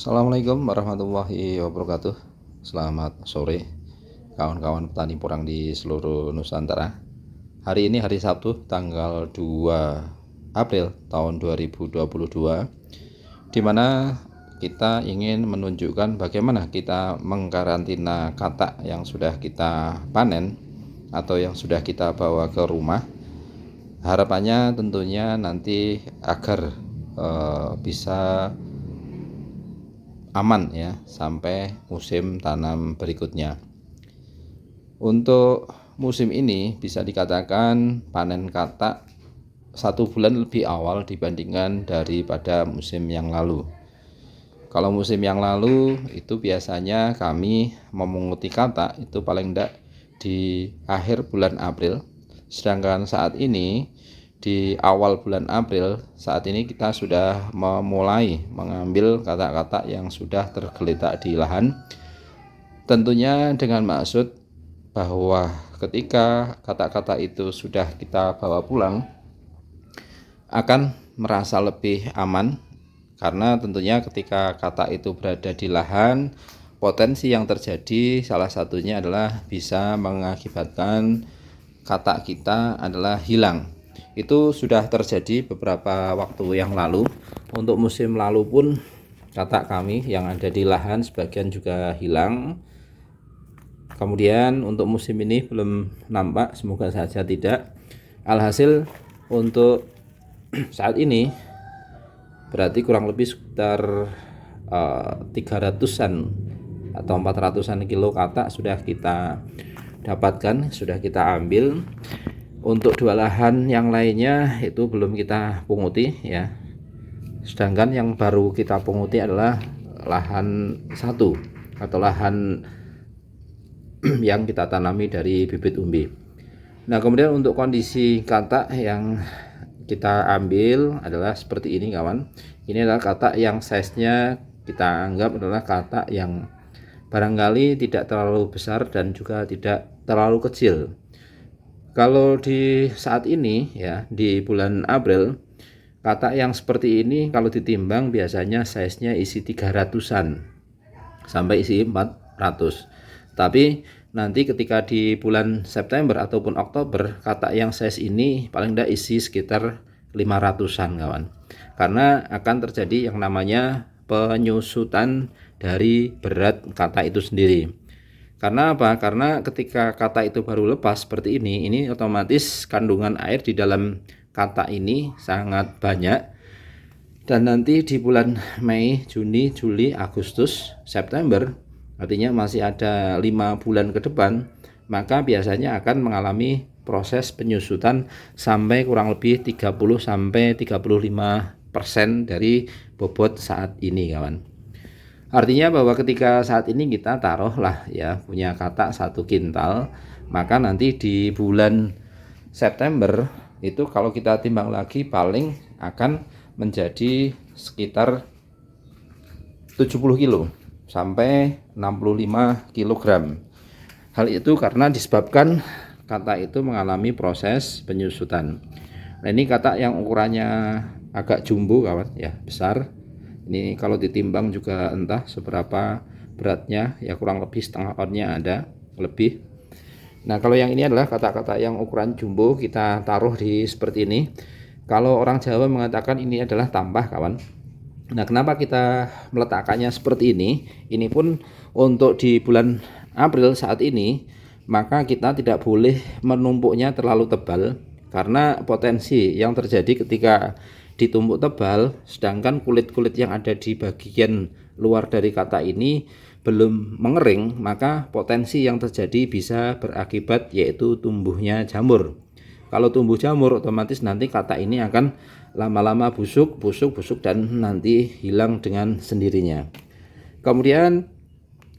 Assalamualaikum warahmatullahi wabarakatuh. Selamat sore kawan-kawan petani porang di seluruh Nusantara. Hari ini hari Sabtu tanggal 2 April tahun 2022, di mana kita ingin menunjukkan bagaimana kita mengkarantina katak yang sudah kita panen atau yang sudah kita bawa ke rumah. Harapannya tentunya nanti agar bisa aman ya sampai musim tanam berikutnya. Untuk musim ini bisa dikatakan panen katak 1 bulan lebih awal dibandingkan daripada musim yang lalu. Kalau musim yang lalu itu biasanya kami memunguti katak itu paling tidak di akhir bulan April, sedangkan saat ini di awal bulan April saat ini kita sudah memulai mengambil katak-katak yang sudah tergeletak di lahan, tentunya dengan maksud bahwa ketika katak-katak itu sudah kita bawa pulang akan merasa lebih aman, karena tentunya ketika katak itu berada di lahan, potensi yang terjadi salah satunya adalah bisa mengakibatkan katak kita adalah hilang. Itu sudah terjadi beberapa waktu yang lalu. Untuk musim lalu pun katak kami yang ada di lahan sebagian juga hilang. Kemudian untuk musim ini belum nampak, semoga saja tidak. Alhasil untuk saat ini berarti kurang lebih sekitar 300-an atau 400-an kilo katak sudah kita dapatkan, sudah kita ambil. Untuk 2 lahan yang lainnya itu belum kita punguti ya. Sedangkan yang baru kita punguti adalah lahan 1 atau lahan yang kita tanami dari bibit umbi. Nah, kemudian untuk kondisi katak yang kita ambil adalah seperti ini kawan. Ini adalah katak yang size-nya kita anggap adalah katak yang barangkali tidak terlalu besar dan juga tidak terlalu kecil. Kalau di saat ini ya, di bulan April, katak yang seperti ini kalau ditimbang biasanya size-nya isi 300-an sampai isi 400. Tapi nanti ketika di bulan September ataupun Oktober, katak yang size ini paling tidak isi sekitar 500-an kawan. Karena akan terjadi yang namanya penyusutan dari berat katak itu sendiri. Karena apa? Karena ketika katak itu baru lepas seperti ini otomatis kandungan air di dalam katak ini sangat banyak. Dan nanti di bulan Mei, Juni, Juli, Agustus, September, artinya masih ada 5 bulan ke depan, maka biasanya akan mengalami proses penyusutan sampai kurang lebih 30-35% dari bobot saat ini kawan. Artinya bahwa ketika saat ini kita taruhlah ya punya katak 1 kintal, maka nanti di bulan September itu kalau kita timbang lagi paling akan menjadi sekitar 70 kilo sampai 65 kg. Hal itu karena disebabkan katak itu mengalami proses penyusutan. Nah, ini katak yang ukurannya agak jumbo kawan ya, besar. Ini kalau ditimbang juga entah seberapa beratnya ya, kurang lebih setengah onnya ada lebih. Nah, kalau yang ini adalah katak-katak yang ukuran jumbo, kita taruh di seperti ini. Kalau orang Jawa mengatakan ini adalah tampah kawan. Nah, kenapa kita meletakkannya seperti ini? Ini pun untuk di bulan April saat ini, maka kita tidak boleh menumpuknya terlalu tebal, karena potensi yang terjadi ketika ditumpuk tebal sedangkan kulit-kulit yang ada di bagian luar dari katak ini belum mengering, maka potensi yang terjadi bisa berakibat yaitu tumbuhnya jamur. Kalau tumbuh jamur otomatis nanti katak ini akan lama-lama busuk dan nanti hilang dengan sendirinya. Kemudian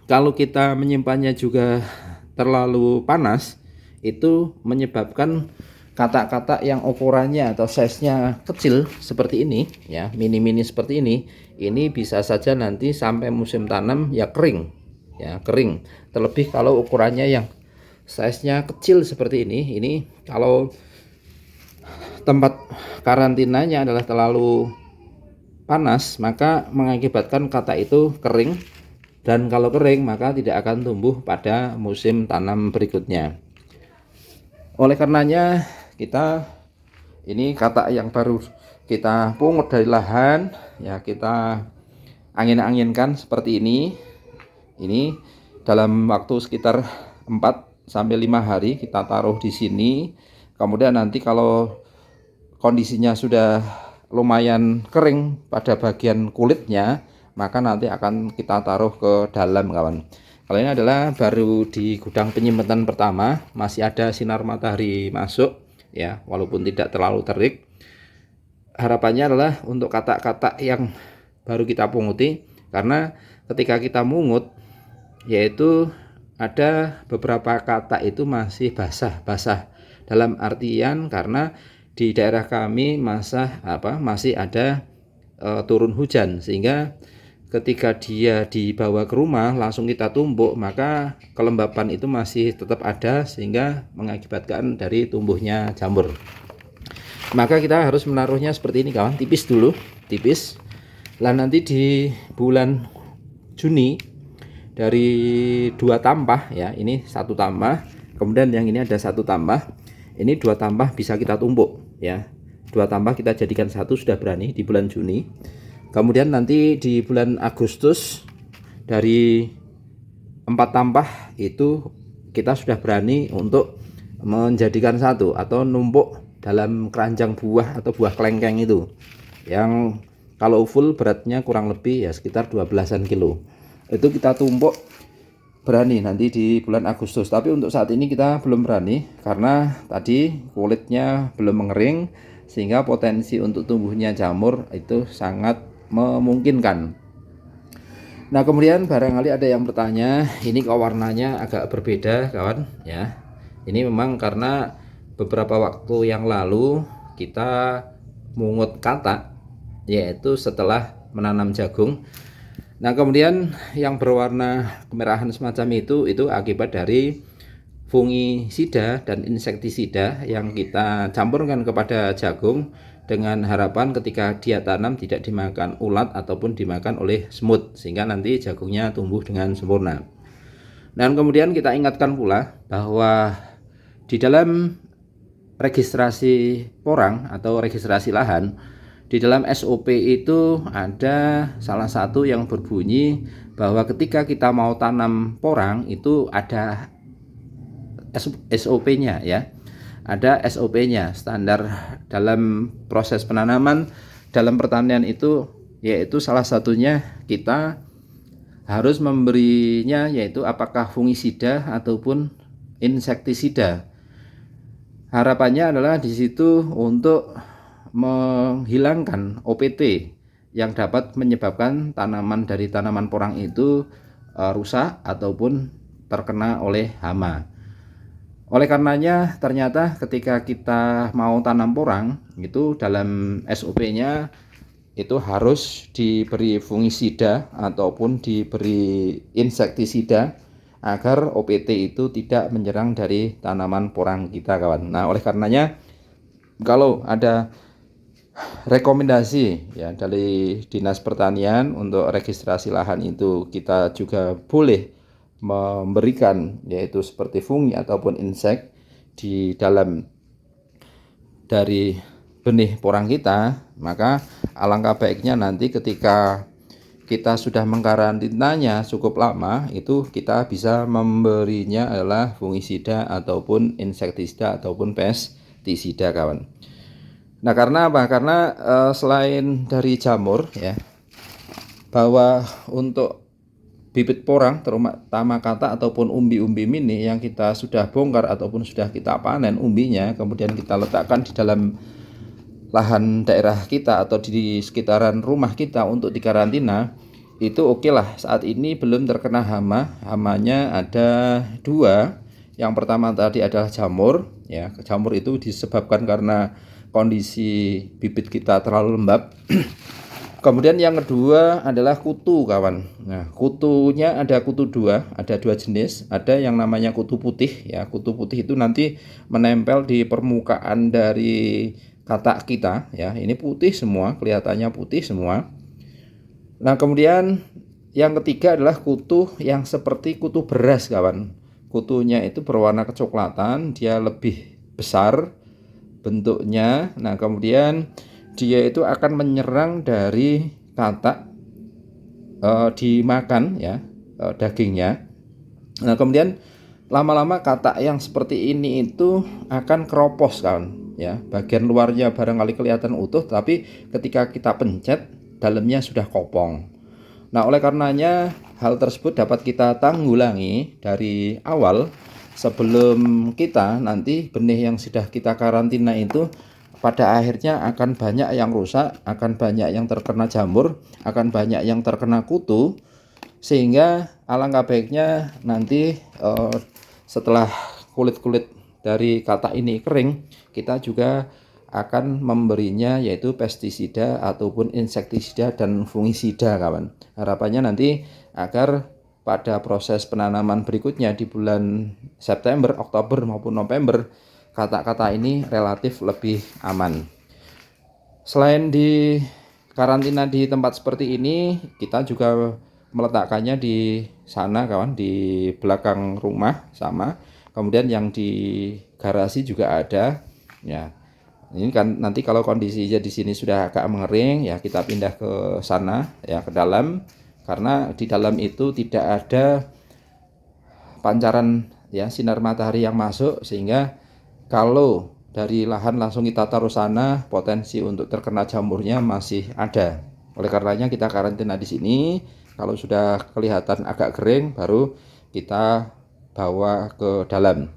kalau kita menyimpannya juga terlalu panas, itu menyebabkan katak-katak yang ukurannya atau size-nya kecil seperti ini ya, mini-mini seperti ini bisa saja nanti sampai musim tanam ya kering ya, kering. Terlebih kalau ukurannya yang size-nya kecil seperti ini kalau tempat karantinanya adalah terlalu panas maka mengakibatkan katak itu kering, dan kalau kering maka tidak akan tumbuh pada musim tanam berikutnya. Oleh karenanya ini katak yang baru kita pungut dari lahan ya, kita angin-anginkan seperti ini. Ini dalam waktu sekitar 4-5 hari kita taruh di sini. Kemudian nanti kalau kondisinya sudah lumayan kering pada bagian kulitnya, maka nanti akan kita taruh ke dalam, kawan. Kalau ini adalah baru di gudang penyimpanan pertama, masih ada sinar matahari masuk ya, walaupun tidak terlalu terik. Harapannya adalah untuk katak-katak yang baru kita punguti, karena ketika kita mungut yaitu ada beberapa katak itu masih basah dalam artian karena di daerah kami masih ada turun hujan, sehingga ketika dia dibawa ke rumah langsung kita tumbuk, maka kelembapan itu masih tetap ada sehingga mengakibatkan dari tumbuhnya jamur. Maka kita harus menaruhnya seperti ini, kawan, tipis dulu, tipis. Lah nanti di bulan Juni dari 2 tambah ya, ini 1 tambah, kemudian yang ini ada 1 tambah, ini 2 tambah bisa kita tumbuk ya, 2 tambah kita jadikan 1 sudah berani di bulan Juni. Kemudian nanti di bulan Agustus dari 4 tambah itu kita sudah berani untuk menjadikan 1 atau numpuk dalam keranjang buah atau buah kelengkeng itu, yang kalau full beratnya kurang lebih ya sekitar 12-an kilo. Itu kita tumpuk berani nanti di bulan Agustus. Tapi untuk saat ini kita belum berani karena tadi kulitnya belum mengering, sehingga potensi untuk tumbuhnya jamur itu sangat memungkinkan. Nah, kemudian barangkali ada yang bertanya, ini kok warnanya agak berbeda, kawan ya. Ini memang karena beberapa waktu yang lalu kita mungut katak, yaitu setelah menanam jagung. Nah, kemudian yang berwarna kemerahan semacam itu akibat dari fungisida dan insektisida yang kita campurkan kepada jagung dengan harapan ketika dia tanam tidak dimakan ulat ataupun dimakan oleh semut, sehingga nanti jagungnya tumbuh dengan sempurna. Dan kemudian kita ingatkan pula bahwa di dalam registrasi porang atau registrasi lahan, di dalam SOP itu ada salah satu yang berbunyi bahwa ketika kita mau tanam porang itu ada SOP-nya ya. Ada SOP-nya, standar dalam proses penanaman dalam pertanian itu, yaitu salah satunya kita harus memberinya yaitu apakah fungisida ataupun insektisida. Harapannya adalah di situ untuk menghilangkan OPT yang dapat menyebabkan tanaman dari tanaman porang itu rusak ataupun terkena oleh hama. Oleh karenanya ternyata ketika kita mau tanam porang itu dalam SOP-nya itu harus diberi fungisida ataupun diberi insektisida agar OPT itu tidak menyerang dari tanaman porang kita, kawan. Nah, oleh karenanya kalau ada rekomendasi ya dari Dinas Pertanian untuk registrasi lahan itu, kita juga boleh memberikan yaitu seperti fungi ataupun insek di dalam dari benih porang kita, maka alangkah baiknya nanti ketika kita sudah mengkarantinanya cukup lama, itu kita bisa memberinya adalah fungisida ataupun insektisida ataupun pestisida, kawan. Nah, karena apa? Karena selain dari jamur ya, bahwa untuk bibit porang terutama katak ataupun umbi-umbi mini yang kita sudah bongkar ataupun sudah kita panen umbinya, kemudian kita letakkan di dalam lahan daerah kita atau di sekitaran rumah kita untuk dikarantina, itu oke lah. Saat ini belum terkena hama. Hamanya ada 2. Yang pertama tadi adalah jamur ya. Jamur itu disebabkan karena kondisi bibit kita terlalu lembab. Kemudian yang kedua adalah kutu, kawan. Nah, kutunya ada kutu 2, ada 2 jenis. Ada yang namanya kutu putih ya. Kutu putih itu nanti menempel di permukaan dari katak kita ya. Ini putih semua, kelihatannya putih semua. Nah, kemudian yang ketiga adalah kutu yang seperti kutu beras, kawan. Kutunya itu berwarna kecoklatan, dia lebih besar bentuknya. Nah, kemudian dia itu akan menyerang dari katak dimakan ya, dagingnya. Nah, kemudian lama-lama katak yang seperti ini itu akan keropos, kawan ya. Bagian luarnya barangkali kelihatan utuh, tapi ketika kita pencet dalamnya sudah kopong. Nah, oleh karenanya hal tersebut dapat kita tanggulangi dari awal sebelum kita nanti benih yang sudah kita karantina itu pada akhirnya akan banyak yang rusak, akan banyak yang terkena jamur, akan banyak yang terkena kutu, sehingga alangkah baiknya nanti setelah kulit-kulit dari katak ini kering, kita juga akan memberinya yaitu pestisida ataupun insektisida dan fungisida, kawan. Harapannya nanti agar pada proses penanaman berikutnya di bulan September, Oktober maupun November, katak-katak ini relatif lebih aman. Selain di karantina di tempat seperti ini, kita juga meletakkannya di sana, kawan, di belakang rumah sama. Kemudian yang di garasi juga ada ya. Ini kan nanti kalau kondisinya di sini sudah agak mengering ya, kita pindah ke sana ya, ke dalam, karena di dalam itu tidak ada pancaran ya sinar matahari yang masuk, sehingga kalau dari lahan langsung kita taruh sana, potensi untuk terkena jamurnya masih ada. Oleh karenanya kita karantina di sini. Kalau sudah kelihatan agak kering, baru kita bawa ke dalam.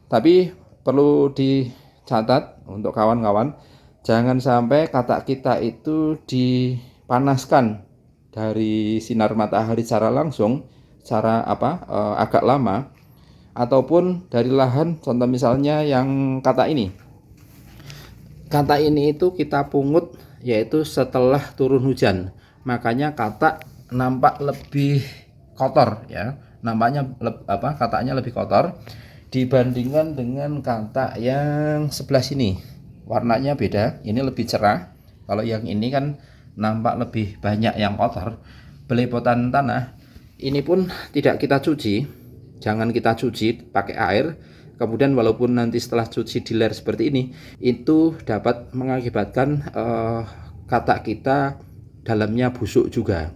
Tapi perlu dicatat untuk kawan-kawan, jangan sampai katak kita itu dipanaskan dari sinar matahari secara langsung, secara agak lama, ataupun dari lahan. Contoh misalnya yang katak ini itu kita pungut yaitu setelah turun hujan, makanya katak nampak lebih kotor ya, nampaknya kataknya lebih kotor dibandingkan dengan katak yang sebelah sini. Warnanya beda, ini lebih cerah. Kalau yang ini kan nampak lebih banyak yang kotor. Belepotan tanah ini pun tidak kita cuci, jangan kita cuci pakai air. Kemudian walaupun nanti setelah cuci diler seperti ini, itu dapat mengakibatkan katak kita dalamnya busuk juga.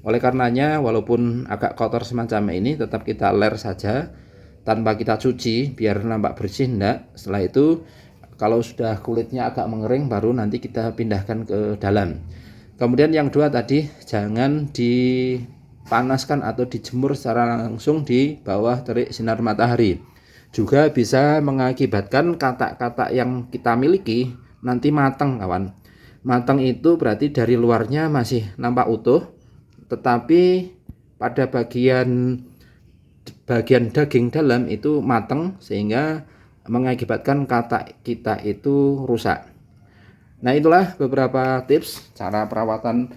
Oleh karenanya walaupun agak kotor semacam ini, tetap kita ler saja tanpa kita cuci biar nampak bersih. Setelah itu kalau sudah kulitnya agak mengering, baru nanti kita pindahkan ke dalam. Kemudian yang dua tadi, jangan dipanaskan atau dijemur secara langsung di bawah terik sinar matahari. Juga bisa mengakibatkan katak-katak yang kita miliki nanti matang, kawan. Matang itu berarti dari luarnya masih nampak utuh, tetapi pada bagian daging dalam itu matang, sehingga mengakibatkan katak kita itu rusak. Nah, itulah beberapa tips cara perawatan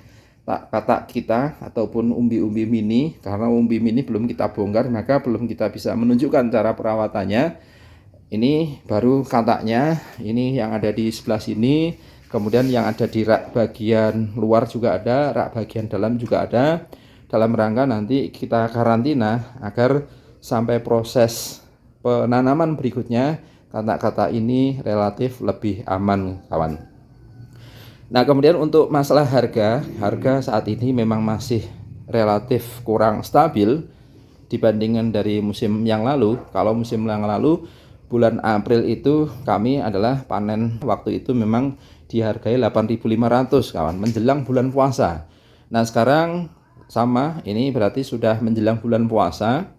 katak kita ataupun umbi-umbi mini. Karena umbi mini belum kita bongkar, maka belum kita bisa menunjukkan cara perawatannya. Ini baru kataknya, ini yang ada di sebelah sini. Kemudian yang ada di rak bagian luar juga ada, rak bagian dalam juga ada, dalam rangka nanti kita karantina agar sampai proses penanaman berikutnya katak-katak ini relatif lebih aman, kawan. Nah, kemudian untuk masalah harga saat ini memang masih relatif kurang stabil dibandingkan dari musim yang lalu. Kalau musim yang lalu bulan April itu kami adalah panen waktu itu memang dihargai 8.500, kawan, menjelang bulan puasa. Nah, sekarang sama, ini berarti sudah menjelang bulan puasa.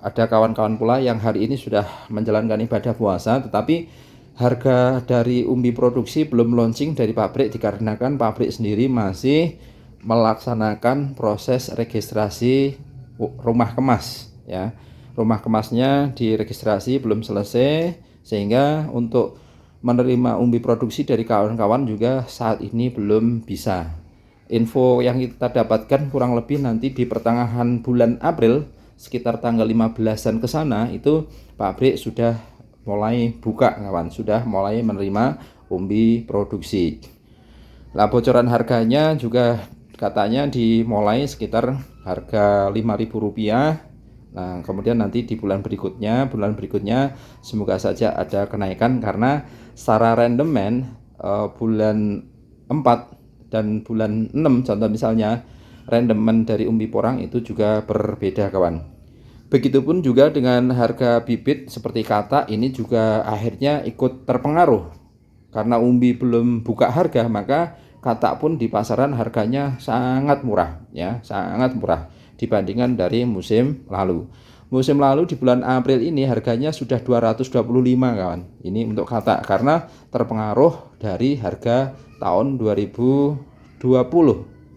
Ada kawan-kawan pula yang hari ini sudah menjalankan ibadah puasa, tetapi harga dari umbi produksi belum launching dari pabrik, dikarenakan pabrik sendiri masih melaksanakan proses registrasi rumah kemas ya. Rumah kemasnya diregistrasi belum selesai, sehingga untuk menerima umbi produksi dari kawan-kawan juga saat ini belum bisa. Info yang kita dapatkan kurang lebih nanti di pertengahan bulan April, sekitar tanggal 15-an ke sana, itu pabrik sudah mulai buka, kawan, sudah mulai menerima umbi produksi. Lah bocoran harganya juga katanya dimulai sekitar harga Rp5.000. Nah, kemudian nanti di bulan berikutnya semoga saja ada kenaikan, karena secara randomen bulan 4 dan bulan 6 contoh misalnya randomen dari umbi porang itu juga berbeda kawan. Begitupun juga dengan harga bibit seperti kata ini juga akhirnya ikut terpengaruh. Karena umbi belum buka harga, maka kata pun di pasaran harganya sangat murah ya, sangat murah dibandingkan dari musim lalu. Musim lalu di bulan April ini harganya sudah 225 kawan. Ini untuk kata karena terpengaruh dari harga tahun 2020.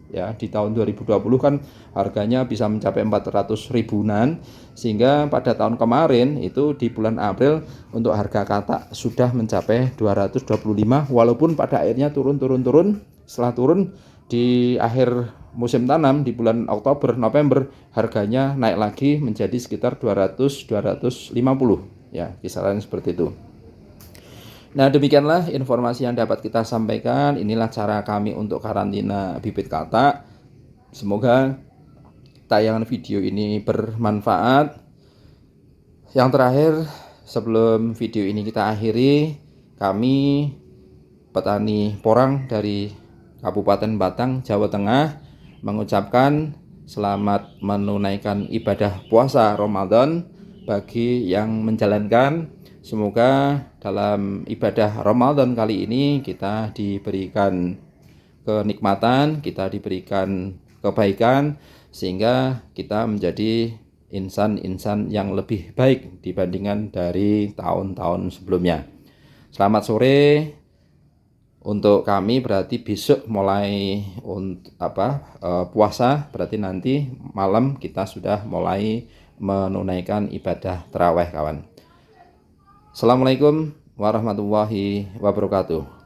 Ya, di tahun 2020 kan harganya bisa mencapai 400 ribuan, sehingga pada tahun kemarin itu di bulan April untuk harga kata sudah mencapai 225, walaupun pada akhirnya turun. Setelah turun di akhir musim tanam di bulan Oktober November harganya naik lagi menjadi sekitar 200-250 ya, kisaran seperti itu. Nah, demikianlah informasi yang dapat kita sampaikan. Inilah cara kami untuk karantina bibit kata. Semoga tayangan video ini bermanfaat. Yang terakhir, sebelum video ini kita akhiri, kami petani porang dari Kabupaten Batang, Jawa Tengah mengucapkan selamat menunaikan ibadah puasa Ramadan bagi yang menjalankan. Semoga dalam ibadah Ramadan kali ini kita diberikan kenikmatan, kita diberikan kebaikan, sehingga kita menjadi insan-insan yang lebih baik dibandingkan dari tahun-tahun sebelumnya. Selamat sore untuk kami, berarti besok mulai puasa, berarti nanti malam kita sudah mulai menunaikan ibadah tarawih kawan. Assalamualaikum warahmatullahi wabarakatuh.